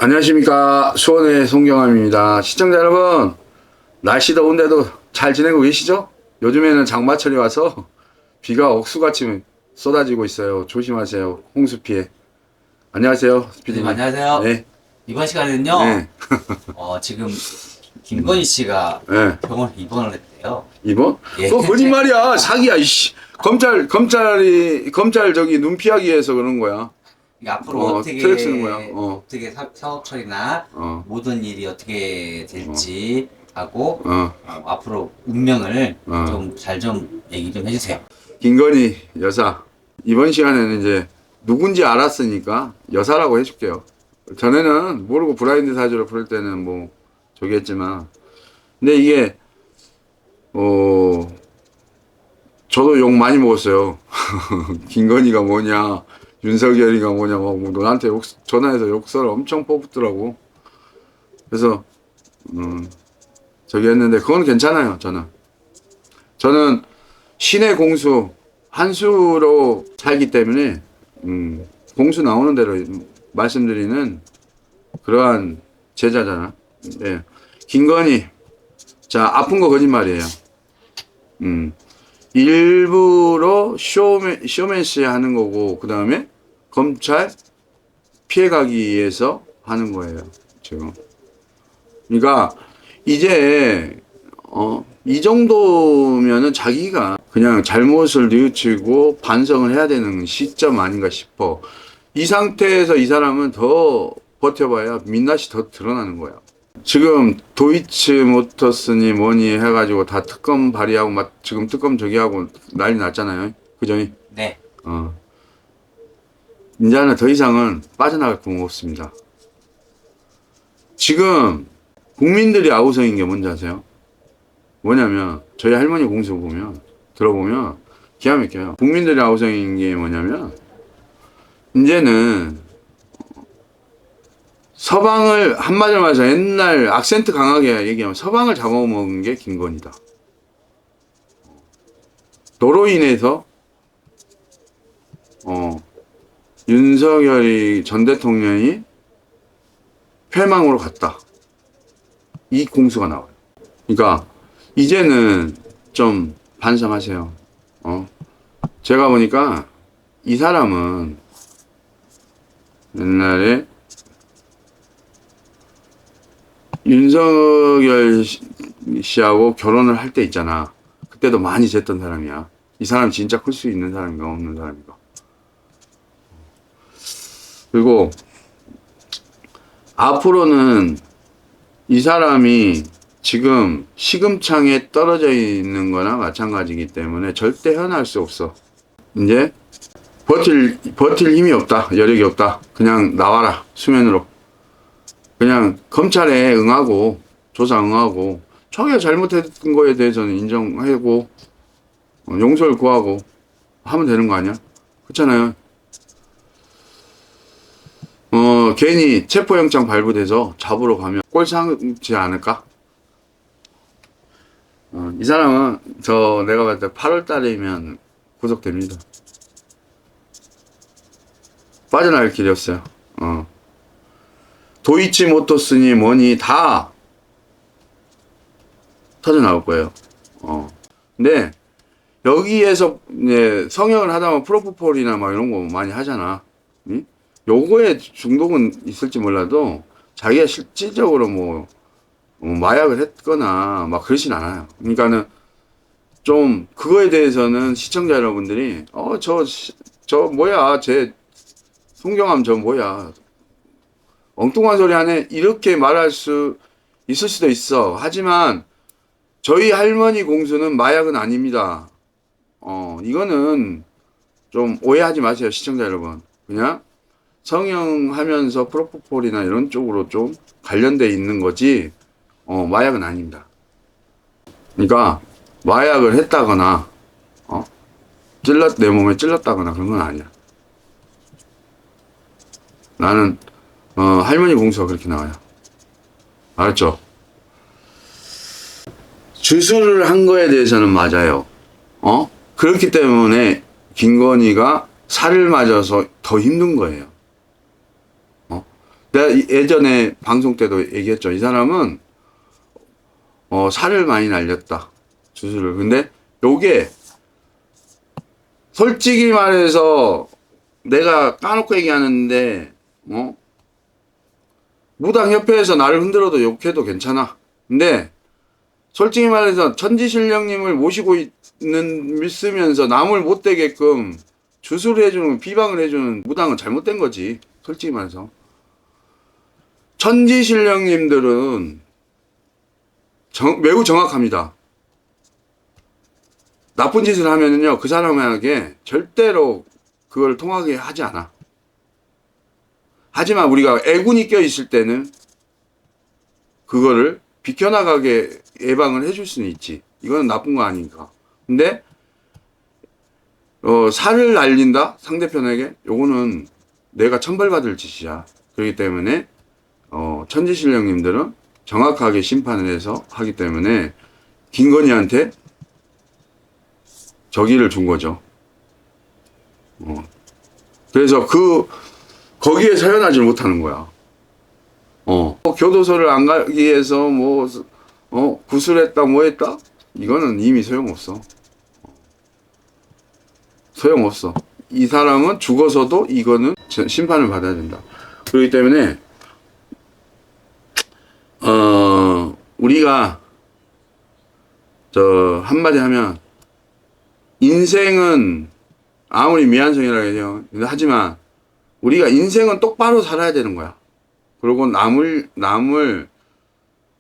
안녕하십니까. 수원의 송경암입니다. 시청자 여러분, 날씨 더운데도 잘 지내고 계시죠? 요즘에는 장마철이 와서 비가 억수같이 쏟아지고 있어요. 조심하세요. 홍수 피해. 안녕하세요, 피디님 피디님. 안녕하세요. 네. 이번 시간에는요. 네. 지금 김건희 씨가 네. 병원에 입원을 했대요. 이번? 예. 그거 거짓말이야. 사기야. 이씨. 검찰 저기 눈 피하기 위해서 그런 거야. 이게 앞으로 트랙 쓰는 거야. 어떻게 사업 처리나 모든 일이 어떻게 될지 하고 앞으로 운명을 좀 잘 좀 얘기 좀 해주세요. 김건희 여사. 이번 시간에는 이제 누군지 알았으니까 여사라고 해줄게요. 전에는 모르고 브라인드 사주로 부를 때는 뭐 저기 했지만, 근데 이게 저도 욕 많이 먹었어요. 김건희가 뭐냐, 윤석열이가 뭐냐, 뭐 너한테 전화해서 욕설 엄청 뽑더라고. 그래서 저기 했는데 그건 괜찮아요. 저는 신의 공수 한수로 살기 때문에 공수 나오는 대로 말씀드리는 그러한 제자잖아. 네. 김건희, 자, 아픈 거 거짓말이에요. 일부러 쇼맨시 하는 거고, 그 다음에 검찰 피해가기 위해서 하는 거예요, 지금. 그러니까 이제 이 정도면은 자기가 그냥 잘못을 뉘우치고 반성을 해야 되는 시점 아닌가 싶어. 이 상태에서 이 사람은 더 버텨봐야 민낯이 더 드러나는 거야. 지금 도이치모터스니 뭐니 해가지고 다 특검 발의하고 막 지금 특검 저기 하고 난리 났잖아요. 그죠? 네. 이제는 더 이상은 빠져나갈 구멍 없습니다. 지금 국민들이 아우성인 게 뭔지 아세요? 뭐냐면 저희 할머니 공수 들어보면 기가 막혀요. 국민들이 아우성인 게 뭐냐면 이제는 서방을 한마디로 말해서 옛날 악센트 강하게 얘기하면 서방을 잡아먹은 게 김건희다. 너로 인해서 윤석열이 전 대통령이 패망으로 갔다. 이 공수가 나와요. 그러니까 이제는 좀 반성하세요. 제가 보니까 이 사람은 옛날에 윤석열 씨하고 결혼을 할 때 있잖아. 그때도 많이 쟀던 사람이야. 이 사람 진짜 클 수 있는 사람인가 없는 사람인가. 그리고 앞으로는 이 사람이 지금 시금창에 떨어져 있는 거나 마찬가지이기 때문에 절대 헤어날 수 없어. 이제 버틸 힘이 없다. 여력이 없다. 그냥 나와라. 수면으로. 그냥 검찰에 응하고 조사 응하고 자기가 잘못했던 거에 대해서는 인정하고 용서를 구하고 하면 되는 거 아니야? 그렇잖아요. 괜히 체포영장 발부돼서 잡으러 가면 꼴 상지 않을까? 이 사람은 내가 봤을 때 8월 달이면 구속됩니다. 빠져나갈 길이 없어요. 도이치모터스니 뭐니 다 터져 나올 거예요. 근데 여기에서 이제 성형을 하다 보면 프로포폴이나 막 이런 거 많이 하잖아. 응? 요거에 중독은 있을지 몰라도 자기가 실질적으로 뭐 마약을 했거나 막 그러진 않아요. 그러니까는 좀 그거에 대해서는 시청자 여러분들이 저 뭐야 제 송경암 저 뭐야 엉뚱한 소리 하네 이렇게 말할 수 있을 수도 있어. 하지만 저희 할머니 공수는 마약은 아닙니다. 이거는 좀 오해하지 마세요, 시청자 여러분. 그냥 성형하면서 프로포폴이나 이런 쪽으로 좀 관련돼 있는 거지 마약은 아닙니다. 그러니까 마약을 했다거나 내 몸에 찔렀다거나 그런 건 아니야. 나는 할머니 공수가 그렇게 나와요. 알았죠? 주술을 한 거에 대해서는 맞아요. 그렇기 때문에 김건희가 살을 맞아서 더 힘든 거예요. 내가 예전에 방송 때도 얘기했죠. 이 사람은 살을 많이 날렸다. 주술을. 근데 요게 솔직히 말해서 내가 까놓고 얘기하는데 무당협회에서 나를 흔들어도 욕해도 괜찮아. 근데 솔직히 말해서 천지신령님을 모시고 믿으면서 남을 못되게끔 주술을 해주는, 비방을 해주는 무당은 잘못된 거지. 솔직히 말해서. 천지신령님들은 매우 정확합니다. 나쁜 짓을 하면은요, 그 사람에게 절대로 그걸 통하게 하지 않아. 하지만 우리가 애군이 껴있을 때는 그거를 비켜나가게 예방을 해줄 수는 있지. 이거는 나쁜 거 아니니까. 근데 살을 날린다? 상대편에게? 요거는 내가 천벌받을 짓이야. 그렇기 때문에 천지신령님들은 정확하게 심판을 해서 하기 때문에 김건희한테 저기를 준 거죠. 그래서 거기에 서연하지 못하는 거야. 교도소를 안 가기 위해서 구술했다 뭐 했다? 이거는 이미 소용없어. 소용없어. 이 사람은 죽어서도 이거는 심판을 받아야 된다. 그렇기 때문에 우리가 한마디 하면 인생은 아무리 미완성이라고 해요. 하지만 우리가 인생은 똑바로 살아야 되는 거야. 그리고 남을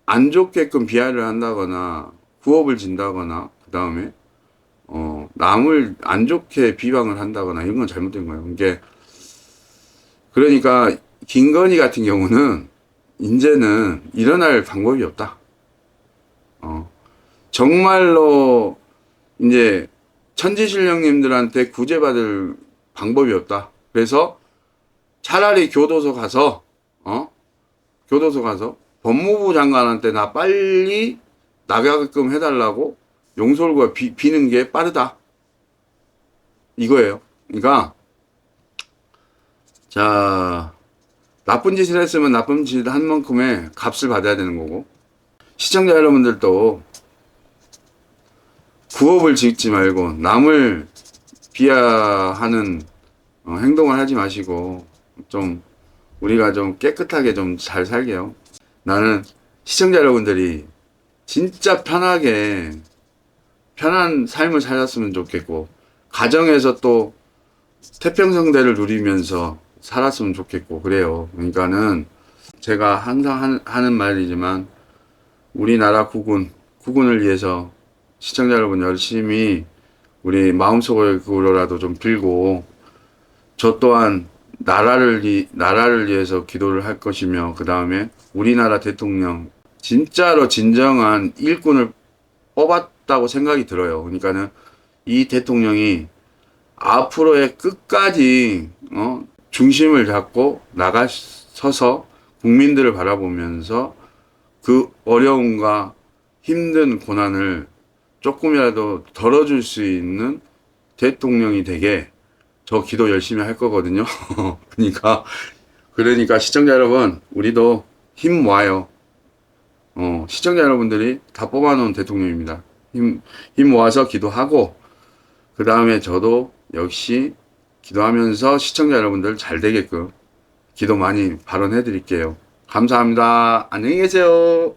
안 좋게끔 비하를 한다거나 구업을 진다거나 그 다음에 남을 안 좋게 비방을 한다거나 이런 건 잘못된 거예요. 그러니까 김건희 같은 경우는 이제는 일어날 방법이 없다. 정말로 이제 천지신령님들한테 구제받을 방법이 없다. 그래서 차라리 교도소 가서 법무부 장관한테 나 빨리 나가게끔 해달라고 용서를 비는 게 빠르다. 이거예요. 그러니까 자, 나쁜 짓을 했으면 나쁜 짓을 한 만큼의 값을 받아야 되는 거고, 시청자 여러분들도 구업을 짓지 말고 남을 비하하는 행동을 하지 마시고 좀 우리가 좀 깨끗하게 좀 잘 살게요. 나는 시청자 여러분들이 진짜 편한 삶을 살았으면 좋겠고, 가정에서 또 태평성대를 누리면서 살았으면 좋겠고 그래요. 그러니까는 제가 항상 하는 말이지만 우리나라 국군을 위해서 시청자 여러분 열심히 우리 마음속을 그거라도 좀 빌고, 저 또한 나라를 위해서 기도를 할 것이며, 그 다음에 우리나라 대통령 진짜로 진정한 일꾼을 뽑았다고 생각이 들어요. 그러니까는 이 대통령이 앞으로의 끝까지 중심을 잡고 나가서서 국민들을 바라보면서 그 어려움과 힘든 고난을 조금이라도 덜어줄 수 있는 대통령이 되게 저 기도 열심히 할 거거든요. 그러니까 시청자 여러분, 우리도 힘 모아요. 시청자 여러분들이 다 뽑아놓은 대통령입니다. 힘 모아서 기도하고, 그 다음에 저도 역시 기도하면서 시청자 여러분들 잘 되게끔 기도 많이 발언해 드릴게요. 감사합니다. 안녕히 계세요.